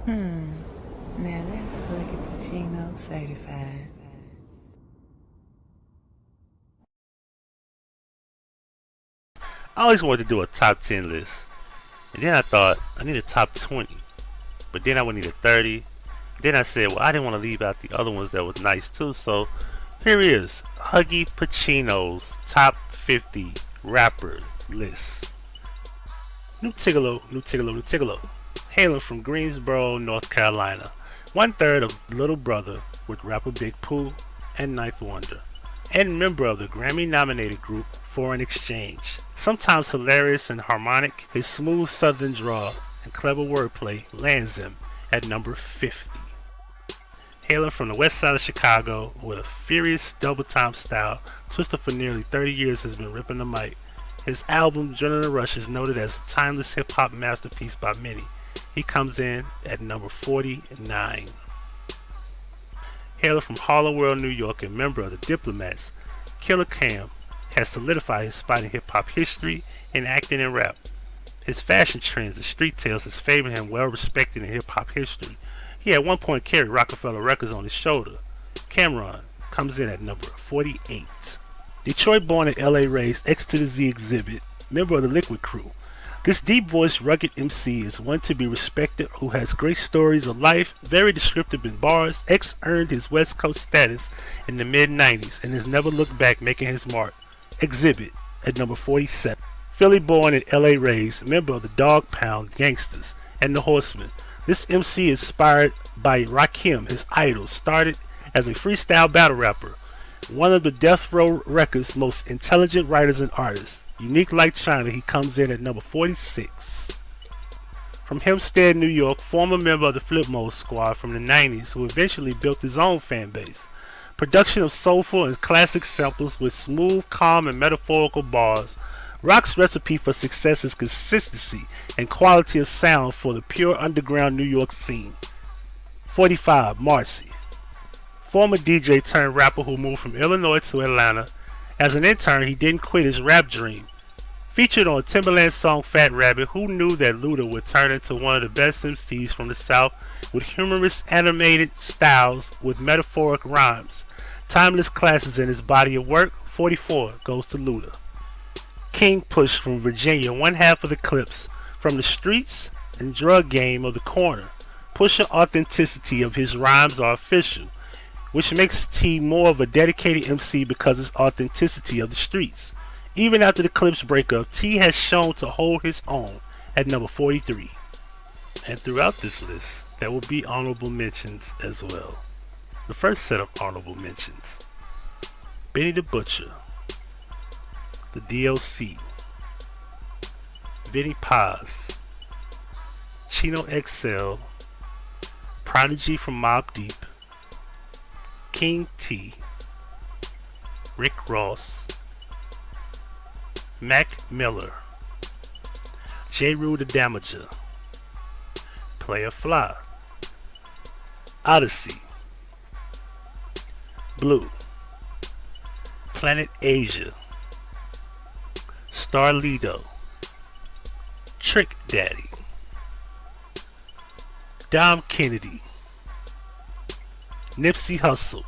Now that's Huggie Pacino certified. I always wanted to do a top 10 list, and then I thought I need a top 20, but then I would need a 30. Then I said, well, I didn't want to leave out the other ones that was nice too, so here is Huggie Pacino's top 50 rapper list. New Tigolo, New Tigolo, New Tigolo. Hailing from Greensboro, North Carolina. One third of Little Brother with rapper Big Pooh and Ninth Wonder, and member of the Grammy nominated group Foreign Exchange. Sometimes hilarious and harmonic, his smooth southern drawl and clever wordplay lands him at number 50. Hailing from the west side of Chicago with a furious double time style, Twister for nearly 30 years has been ripping the mic. His album Adrenaline Rush is noted as a timeless hip hop masterpiece by many. He comes in at number 49. Hailing from Harlem World, New York, and member of the Diplomats, Killer Cam has solidified his spot in hip hop history in acting and rap. His fashion trends and street tales has favored him well respected in hip hop history. He at one point carried Rockefeller Records on his shoulder. Cameron comes in at number 48. Detroit born and LA raised X to the Z Xzibit, member of the Liquid Crew. This deep-voiced, rugged MC is one to be respected who has great stories of life, very descriptive in bars. X earned his West Coast status in the mid-90s and has never looked back, making his mark. Xzibit at number 47. Philly born and LA raised, member of the Dog Pound Gangsters and the Horsemen. This MC is inspired by Rakim, his idol, started as a freestyle battle rapper. One of the Death Row Records' most intelligent writers and artists. Unique like China, he comes in at number 46. From Hempstead, New York, former member of the Flip Mode Squad from the 90s who eventually built his own fan base. Production of soulful and classic samples with smooth, calm, and metaphorical bars. Rock's recipe for success is consistency and quality of sound for the pure underground New York scene. 45. Marcy. Former DJ turned rapper who moved from Illinois to Atlanta. As an intern, he didn't quit his rap dream. Featured on Timbaland's song Fat Rabbit, who knew that Luda would turn into one of the best MCs from the South with humorous animated styles with metaphoric rhymes. Timeless classics in his body of work. 44 goes to Luda. King Push from Virginia, one half of the Clips, from the streets and drug game of the corner. Push's authenticity of his rhymes are official, which makes T more of a dedicated MC because of his authenticity of the streets. Even after the Clips breakup, T has shown to hold his own at number 43. And throughout this list, there will be honorable mentions as well. The first set of honorable mentions: Benny the Butcher, the DLC, Vinnie Paz, Chino XL, Prodigy from Mobb Deep, King T, Rick Ross, Mac Miller, J. Rue the Damager, Player Fly, Odyssey, Blue, Planet Asia, Starlito, Trick Daddy, Dom Kennedy, Nipsey Hussle.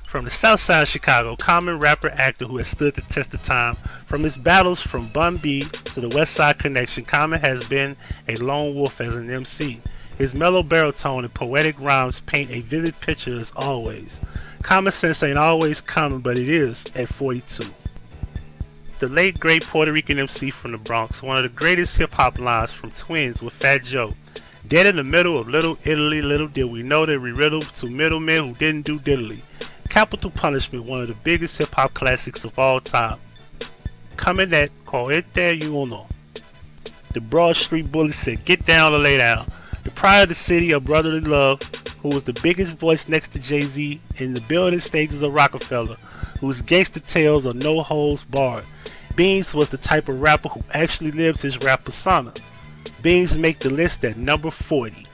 From the south side of Chicago, common rapper actor who has stood the test of time. From his battles from Bun B to the West Side Connection, Common has been a lone wolf as an MC. His mellow baritone and poetic rhymes paint a vivid picture as always. Common sense ain't always common, but it is at 42. The late great Puerto Rican MC from the Bronx, one of the greatest hip hop lines from Twins with Fat Joe. Dead in the middle of Little Italy, little did we know that we riddled to middlemen who didn't do diddly. Capital Punishment, one of the biggest hip hop classics of all time. Coming at Coete Uno. The Broad Street Bully said, "Get down or lay down." The pride of the city of brotherly love, who was the biggest voice next to Jay-Z in the building stages of Rockefeller, whose gangster tales are no holds barred. Beans was the type of rapper who actually lived his rap persona. Beans make the list at number 40.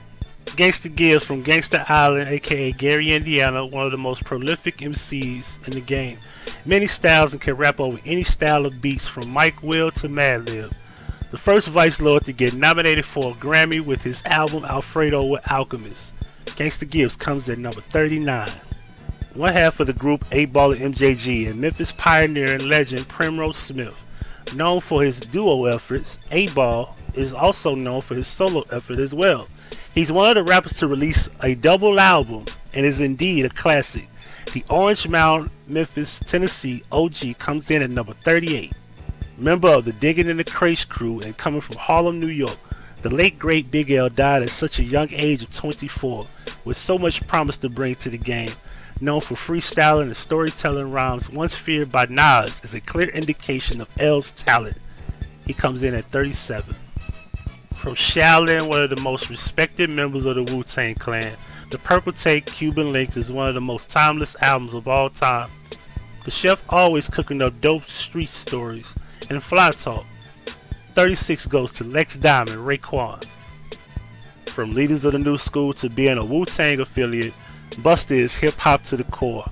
Gangsta Gibbs from Gangsta Island, aka Gary, Indiana, one of the most prolific MCs in the game. Many styles and can rap over any style of beats from Mike Will to Madlib. the first Vice Lord to get nominated for a Grammy with his album Alfredo with Alchemist. Gangsta Gibbs comes at number 39. One half of the group 8-Ball and MJG and Memphis pioneer and legend Primrose Smith. Known for his duo efforts, 8-Ball is also known for his solo effort as well. He's one of the rappers to release a double album and is indeed a classic. The Orange Mound, Memphis, Tennessee OG comes in at number 38. Member of the Diggin' in the Crates crew and coming from Harlem, New York, the late great Big L died at such a young age of 24, with so much promise to bring to the game. Known for freestyling and storytelling rhymes once feared by Nas, is a clear indication of L's talent. He comes in at 37. From Shaolin, one of the most respected members of the Wu-Tang Clan, the Purple Take Cuban Links is one of the most timeless albums of all time. The chef always cooking up dope street stories and fly talk. 36 goes to Lex Diamond, Raekwon. From leaders of the new school to being a Wu-Tang affiliate, Busta is hip-hop to the core.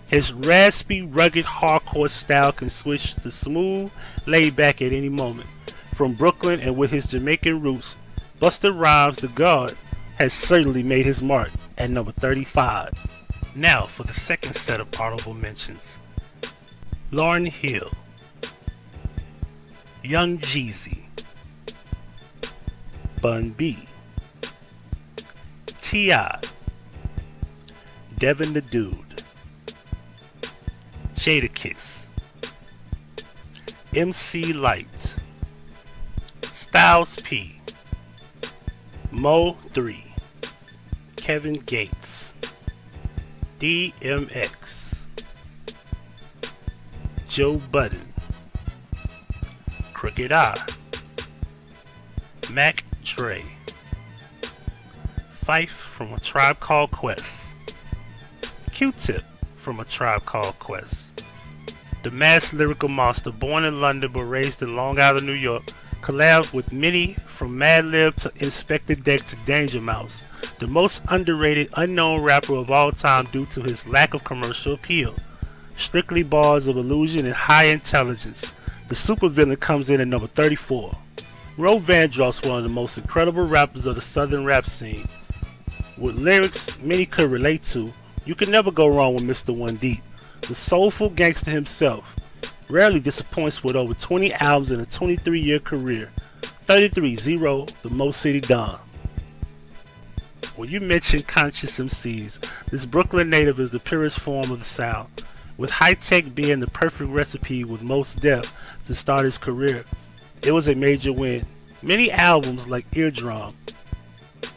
His raspy, rugged, hardcore style can switch to smooth, laid back at any moment. From Brooklyn and with his Jamaican roots, Busta Rhymes the God has certainly made his mark at number 35. Now for the second set of honorable mentions. Lauryn Hill, Young Jeezy, Bun B, T.I., Devin the Dude, Jadakiss, MC Light, Styles P, Mo 3, Kevin Gates, DMX, Joe Budden, Crooked Eye, Mac Dre, Phife from A Tribe Called Quest, Q-Tip from A Tribe Called Quest, the mass lyrical monster born in London but raised in Long Island, New York, collabed with many from Madlib to Inspector Deck to Danger Mouse, the most underrated unknown rapper of all time due to his lack of commercial appeal. Strictly bars of illusion and high intelligence, the supervillain comes in at number 34. Ro Vandross, one of the most incredible rappers of the southern rap scene. With lyrics many could relate to, you can never go wrong with Mr. One Deep. The soulful gangster himself rarely disappoints with over 20 albums in a 23-year career. 33-0, the Mo City Don. When you mention conscious MCs, this Brooklyn native is the purest form of the sound, with High Tech being the perfect recipe with Mos Def to start his career. It was a major win. Many albums like Eardrum,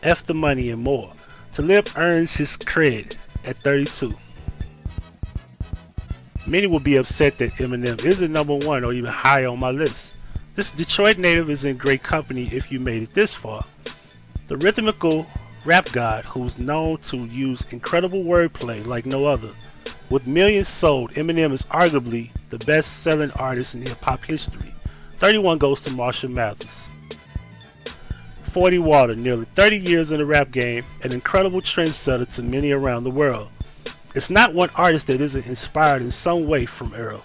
F the Money and more. Talib earns his cred at 32. Many will be upset that Eminem isn't number one or even higher on my list. This Detroit native is in great company if you made it this far. The rhythmical rap god who's known to use incredible wordplay like no other. With millions sold, Eminem is arguably the best-selling artist in hip-hop history. 31 goes to Marshall Mathers. 40 Water, nearly 30 years in the rap game, an incredible trendsetter to many around the world. It's not one artist that isn't inspired in some way from Earl.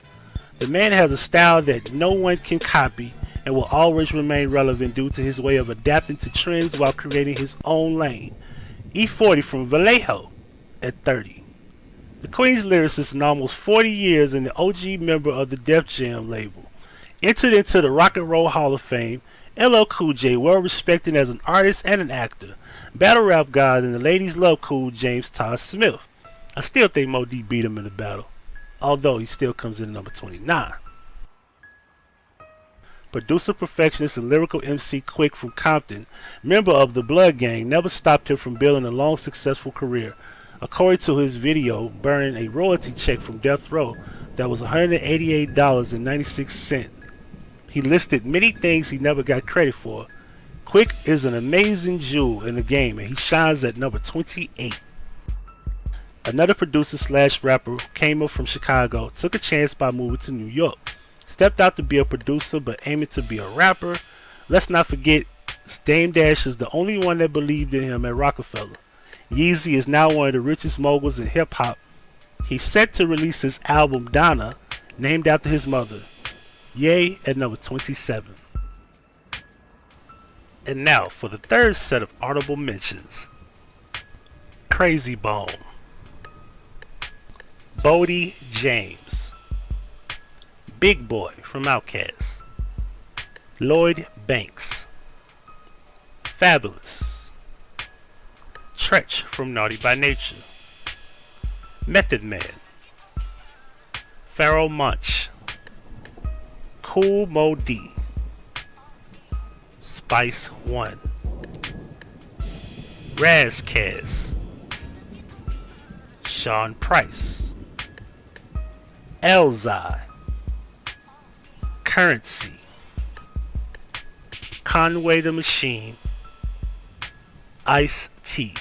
The man has a style that no one can copy and will always remain relevant due to his way of adapting to trends while creating his own lane. E40 from Vallejo at 30. The Queen's lyricist in almost 40 years and the OG member of the Def Jam label. Entered into the Rock and Roll Hall of Fame, LL Cool J, well respected as an artist and an actor. Battle rap god and the ladies love Cool James Todd Smith. I still think Mo D beat him in the battle, although he still comes in at number 29. Producer, perfectionist, and lyrical MC Quick from Compton, member of the Blood Gang, never stopped him from building a long, successful career. According to his video, burning a royalty check from Death Row that was $188.96. He listed many things he never got credit for. Quick is an amazing jewel in the game, and he shines at number 28. Another producer slash rapper who came up from Chicago took a chance by moving to New York. Stepped out to be a producer but aiming to be a rapper. Let's not forget, Dame Dash is the only one that believed in him at Rockefeller. Yeezy is now one of the richest moguls in hip hop. He's set to release his album Donna, named after his mother. Ye at number 27. And now for the third set of honorable mentions. Crazy Bone, Bodie James, Big Boy from Outkast, Lloyd Banks, Fabulous, Tretch from Naughty by Nature, Method Man, Pharaoh Munch, Cool Mo D, Spice One, Razkaz, Sean Price, Elzai, Currency, Conway the Machine, Ice-T.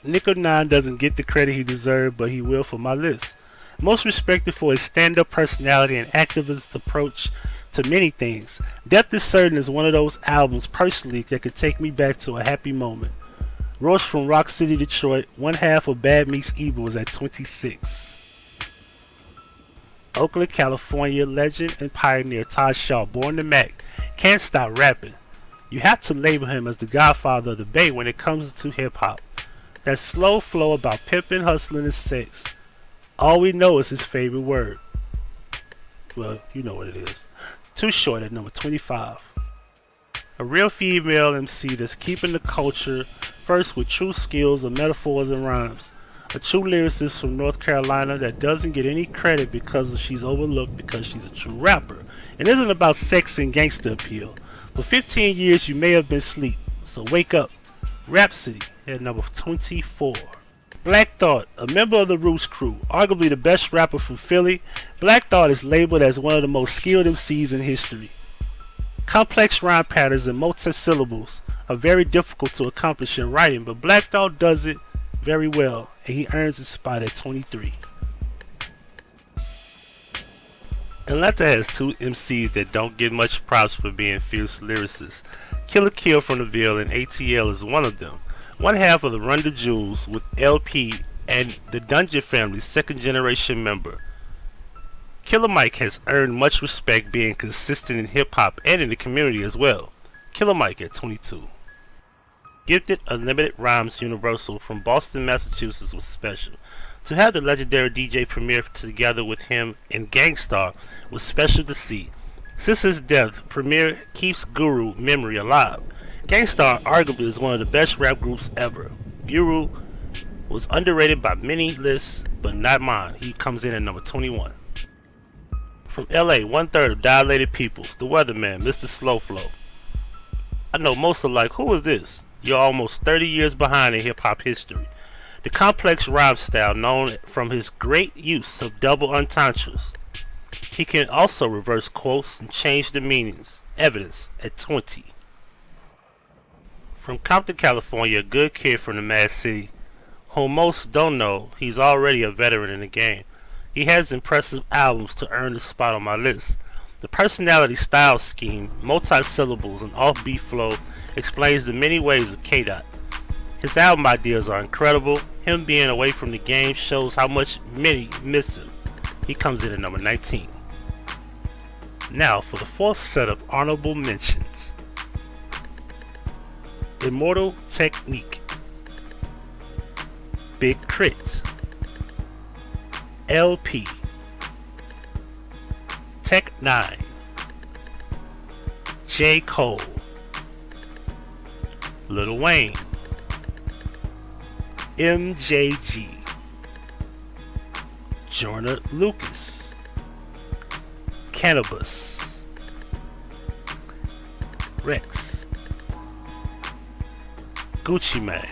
Nico 9 doesn't get the credit he deserves, but he will for my list. Most respected for his stand-up personality and activist approach to many things, Death is Certain is one of those albums personally that could take me back to a happy moment. Roche from Rock City, Detroit, one half of Bad Meets Evil was at 26. Oakland, California legend and pioneer Todd Shaw, born to Mac, can't stop rapping. You have to label him as the godfather of the Bay when it comes to hip-hop. That slow flow about pimping, hustling, and sex. All we know is his favorite word. Well, you know what it is. Too Short at number 25. A real female MC that's keeping the culture first with true skills of metaphors and rhymes. A true lyricist from North Carolina that doesn't get any credit because she's overlooked because she's a true rapper. It isn't about sex and gangster appeal. For 15 years you may have been asleep, so wake up. Rhapsody at number 24. Black Thought, a member of the Roots crew, arguably the best rapper from Philly, Black Thought is labeled as one of the most skilled MCs in history. Complex rhyme patterns and multi-syllables are very difficult to accomplish in writing, but Black Thought does it very well, and he earns his spot at 23. Atlanta has two MCs that don't get much props for being fierce lyricists. Killer Kill from the Ville and ATL is one of them. One half of the Run the Jewels with LP and the Dungeon Family's second generation member. Killer Mike has earned much respect being consistent in hip hop and in the community as well. Killer Mike at 22. Gifted Unlimited Rhymes Universal from Boston, Massachusetts was special. To have the legendary DJ Premier together with him in Gangstar was special to see. Since his death, Premier keeps Guru memory alive. Gangstar arguably is one of the best rap groups ever. Guru was underrated by many lists, but not mine. He comes in at number 21. From LA, one third of Dilated Peoples, the Weatherman, Mr. Slow Flow. I know most are like, who is this? You're almost 30 years behind in hip hop history. The complex rhyme style known from his great use of double entendres. He can also reverse quotes and change the meanings. Evidence at 20. From Compton, California, a good kid from the Mad City, whom most don't know, he's already a veteran in the game. He has impressive albums to earn the spot on my list. The personality style scheme, multi-syllables, and offbeat flow explains the many ways of K-Dot. His album ideas are incredible. Him being away from the game shows how much many miss him. He comes in at number 19. Now for the fourth set of honorable mentions. Immortal Technique, Big Crit, LP, Tech 9, J. Cole, Lil Wayne, MJG, Jorna Lucas, Cannabis, Rex, Gucci Mane,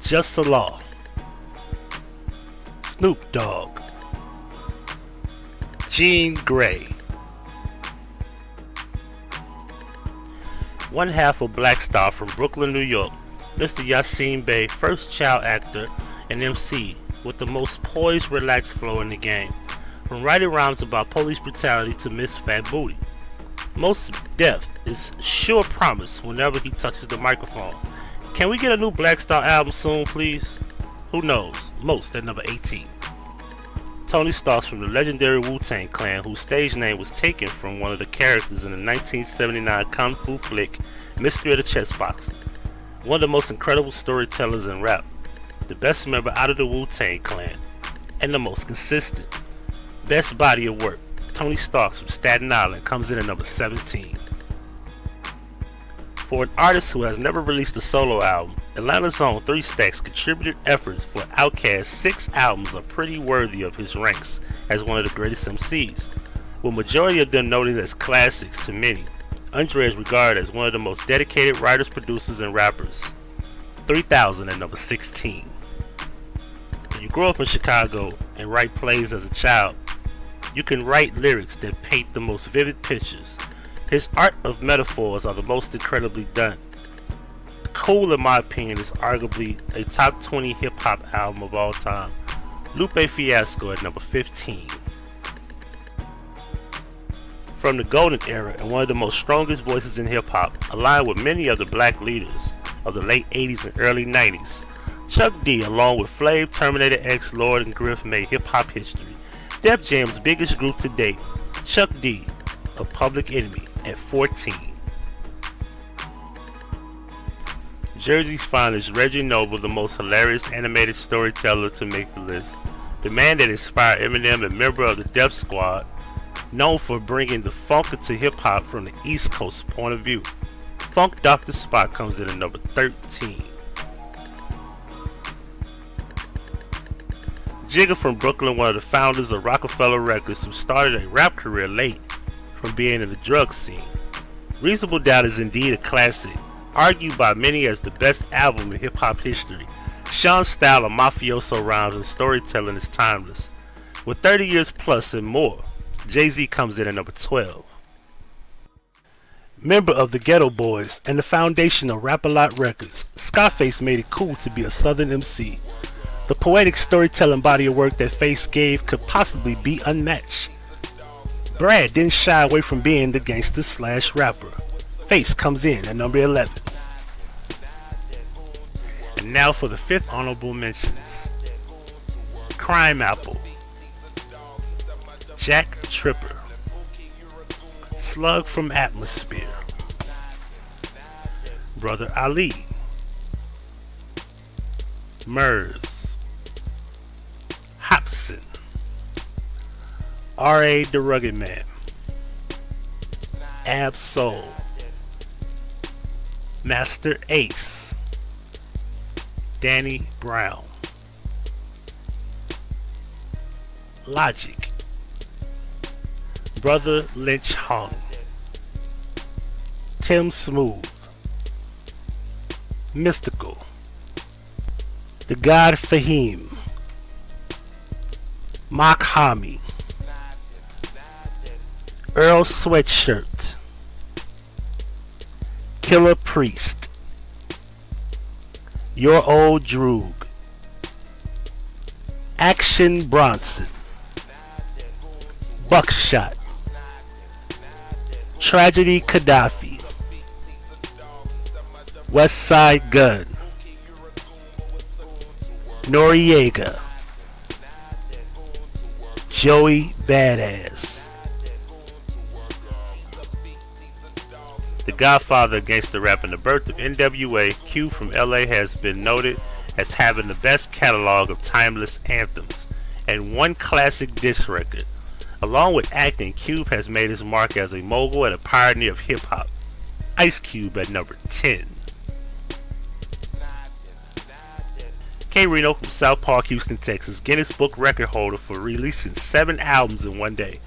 Just the Law, Snoop Dogg, Jean Grey, one half of Black Star from Brooklyn, New York, Mr. Yassine Bey, first child actor and MC with the most poised, relaxed flow in the game. From writing rhymes about police brutality to Miss Fat Booty. Most depth is sure promise whenever he touches the microphone. Can we get a new Black Star album soon, please? Who knows? Most at number 18. Tony Starks from the legendary Wu-Tang Clan, whose stage name was taken from one of the characters in the 1979 kung fu flick Mystery of the Chess Box. One of the most incredible storytellers in rap, the best member out of the Wu-Tang Clan, and the most consistent. Best body of work, Tony Starks from Staten Island comes in at number 17. For an artist who has never released a solo album, Atlanta's own 3 Stacks contributed efforts for Outkast's 6 albums are pretty worthy of his ranks as one of the greatest MCs. With majority of them noted as classics to many, Andre is regarded as one of the most dedicated writers, producers, and rappers. 3000 at number 16. When you grow up in Chicago and write plays as a child, you can write lyrics that paint the most vivid pictures. His art of metaphors are the most incredibly done. Cool, in my opinion, is arguably a top 20 hip-hop album of all time. Lupe Fiasco at number 15. From the golden era and one of the most strongest voices in hip-hop, aligned with many of the black leaders of the late 80s and early 90s, Chuck D, along with Flav, Terminator X, Lord, and Griff, made hip-hop history. Def Jam's biggest group to date, Chuck D of Public Enemy at 14. Jersey's finest, Reggie Noble, the most hilarious animated storyteller to make the list. The man that inspired Eminem and member of the Def Squad, known for bringing the funk into hip-hop from the East Coast point of view. Funk Dr. Spot comes in at number 13. Jigga from Brooklyn, one of the founders of Rockefeller Records, who started a rap career late from being in the drug scene. Reasonable Doubt is indeed a classic, argued by many as the best album in hip-hop history. Sean's style of mafioso rhymes and storytelling is timeless. With 30 years plus and more, Jay-Z comes in at number 12. Member of the Ghetto Boys and the foundation of Rap-A-Lot Records, Scarface made it cool to be a Southern MC. The poetic storytelling body of work that Face gave could possibly be unmatched. Brad didn't shy away from being the gangster / rapper. Face comes in at number 11. And now for the 5th honorable mentions. Crime Apple, Jack Tripper, Slug from Atmosphere, Brother Ali, Murs, Hobson, R.A. the Rugged Man, Ab-Soul, Master Ace, Danny Brown, Logic, Brother Lynch Hung, Tim Smooth, Mystical, The God Fahim, Mock Hami, Earl Sweatshirt, Killer Priest, Your Old Droog, Action Bronson, Buckshot, Tragedy Gaddafi, West Side Gun, Noriega, Joey Badass. The godfather of gangster rap and the birth of NWA, Q from LA has been noted as having the best catalog of timeless anthems and one classic disc record. Along with acting, Cube has made his mark as a mogul and a pioneer of hip-hop. Ice Cube at number 10. K. Reno from South Park, Houston, Texas, Guinness Book record holder for releasing 7 albums in one day.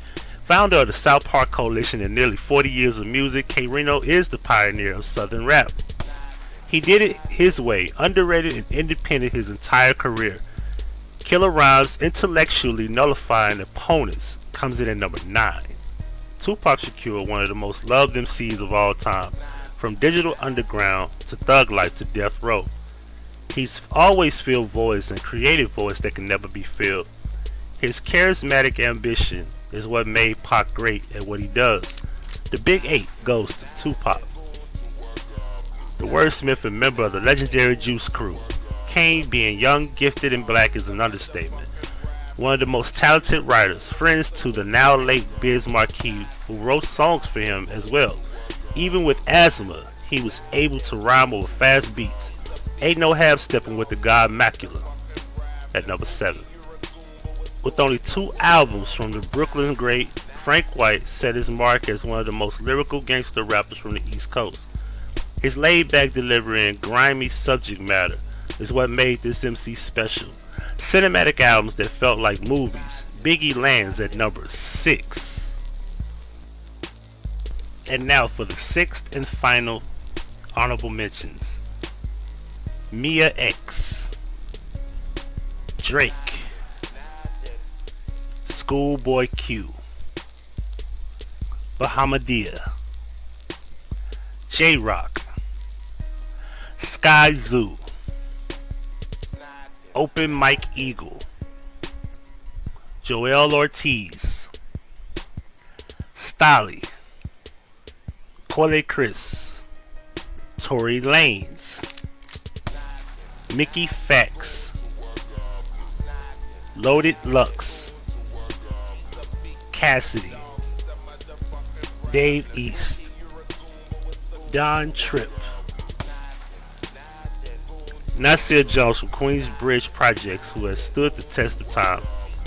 Founder of the South Park Coalition and nearly 40 years of music, K. Reno is the pioneer of Southern rap. He did it his way, underrated and independent his entire career. Killer rhymes intellectually nullifying opponents comes in at number 9. Tupac Shakur, one of the most loved MCs of all time, from Digital Underground to Thug Life to Death Row. He's always filled voids and creative voice that can never be filled. His charismatic ambition is what made Pac great at what he does. The Big 8 goes to Tupac. The wordsmith and member of the legendary Juice Crew. Kane, being young, gifted, and black is an understatement. one of the most talented writers, friends to the now late Biz Markie, who wrote songs for him as well. Even with asthma, he was able to rhyme over fast beats. Ain't no half-stepping with the God Macula at number 7. With only 2 albums from the Brooklyn great, Frank White set his mark as one of the most lyrical gangster rappers from the East Coast. His laid-back delivery and grimy subject matter is what made this MC special. Cinematic albums that felt like movies. Biggie lands at number 6. And now for the 6th and final honorable mentions. Mia X, Drake, Schoolboy Q, Bahamadia, J-Rock, Sky Zoo, Open Mike Eagle, Joel Ortiz, Stolly, Corley Chris, Tory Lanez, Mickey Fax, Loaded Lux, Cassidy, Dave East, Don Tripp, Nasir Jones from Queensbridge Projects, who has stood the test of time.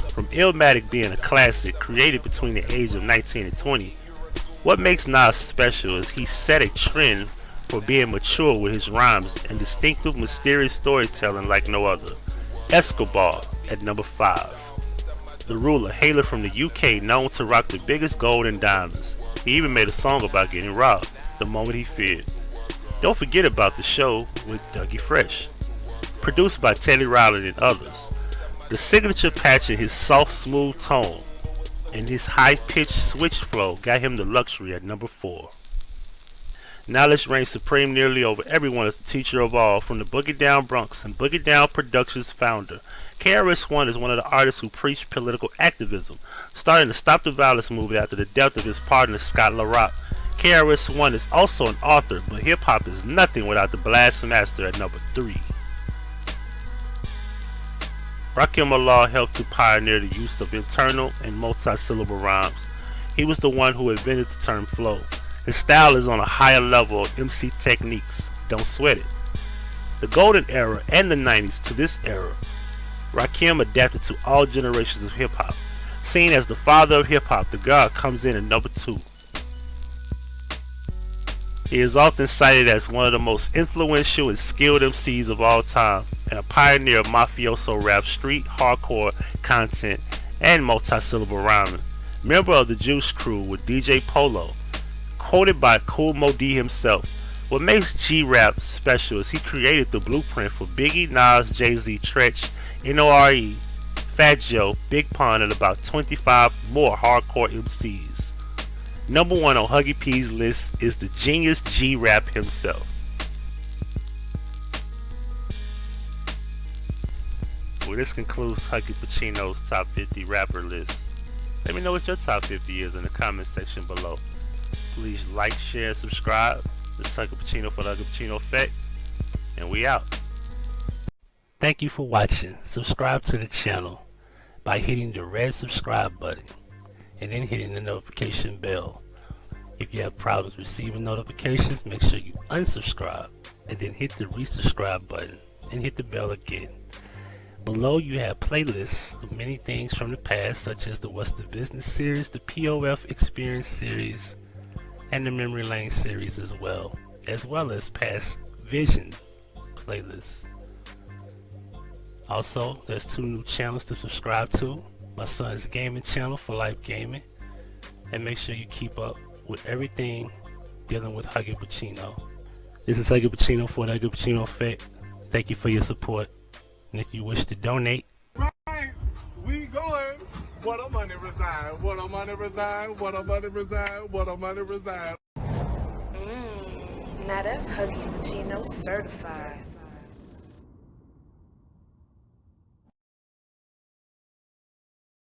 From Illmatic being a classic created between the age of 19 and 20, what makes Nas special is he set a trend for being mature with his rhymes and distinctive mysterious storytelling like no other. Escobar at number 5. The Ruler, hailer from the UK, known to rock the biggest gold and diamonds. He even made a song about getting robbed, the moment he feared. Don't forget about the show with Dougie Fresh. Produced by Teddy Riley and others. The signature patch in his soft, smooth tone and his high-pitched switch flow got him the luxury at number 4. Knowledge reigns supreme nearly over everyone as the teacher of all, from the Boogie Down Bronx and Boogie Down Productions founder. KRS-One is one of the artists who preached political activism, starting the Stop the Violence movement after the death of his partner Scott LaRock. KRS-One is also an author, but hip-hop is nothing without the Blast Master at number 3. Rakim Allah helped to pioneer the use of internal and multi-syllable rhymes. He was the one who invented the term flow. His style is on a higher level of MC techniques. Don't sweat it. The golden era and the 90s to this era, Rakim adapted to all generations of hip-hop. Seen as the father of hip-hop, the God comes in at number 2. He is often cited as one of the most influential and skilled MCs of all time, and a pioneer of mafioso rap, street, hardcore content, and multi-syllable rhyming. Member of the Juice Crew with DJ Polo, quoted by Kool Moe Dee himself. What makes G-Rap special is he created the blueprint for Biggie, Nas, Jay-Z, Tretch, N.O.R.E., Fat Joe, Big Pun, and about 25 more hardcore MCs. Number 1 on Huggie P's list is the genius G-Rap himself. Well, this concludes Huggie Pacino's top 50 rapper list. Let me know what your top 50 is in the comment section below. Please like, share, and subscribe. This is Huggie Pacino for the Huggie Pacino Effect, and we out. Thank you for watching. Subscribe to the channel by hitting the red subscribe button and then hitting the notification bell. If you have problems receiving notifications, make sure you unsubscribe and then hit the resubscribe button and hit the bell again. Below you have playlists of many things from the past, such as the What's the Business series, the POF Experience series, and the Memory Lane series as well as past Vision playlists. Also, there's 2 new channels to subscribe to. My son's gaming channel for Life Gaming, and make sure you keep up with everything dealing with Huggie Pacino. This is Huggie Pacino for the Huggie Pacino Effect. Thank you for your support, and if you wish to donate, right, we going. What a money reside, what a money reside, what a money reside, what a money reside. Now that's Huggie Pacino certified.